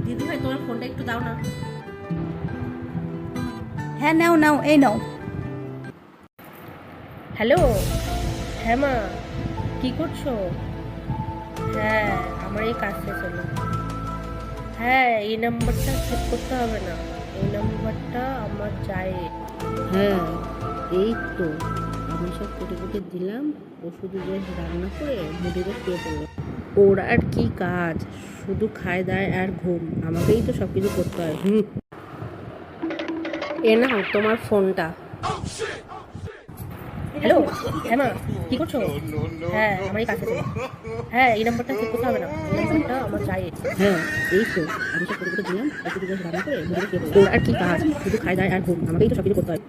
দিদি ভাই তোমার ফোনটা একটু দাও না। হ্যাঁ নাও নাও, এই নাও। হ্যালো, হ্যাঁ মা, কী করছো? হ্যাঁ, আমার এই কাজ শেষ হলো। হ্যাঁ, এই নাম্বারটা সেভ করতে হবে না, এই নাম্বারটা আমার জায়ের। হ্যাঁ, এই তো আমি সব কেটে কেটে দিলাম। ও শুধু যে রান্না করে মুড়িতে শুয়ে পড়লো। ওর আর কি কাজ, শুধু খায় দায় আর ঘুম। আমাকেই তো সব কিছু করতে হয়। এ নাও তোমার ফোনটা। হ্যালো, হ্যাঁ মা, কী করছো? হ্যাঁ, আমার এই কাজ শেষ হলো। হ্যাঁ, এই নাম্বারটা সেভ করতে হবে না, এই নাম্বারটা আমার জায়ের। হ্যাঁ, এই তো আমি সব কেটে কেটে দিলাম। ও শুধু যে রান্না করে মুড়িতে শুয়ে পড়লো। ওর আর কি কাজ, শুধু খায় দায় আর ঘুম। আমাকেই তো সব কিছু করতে হয়।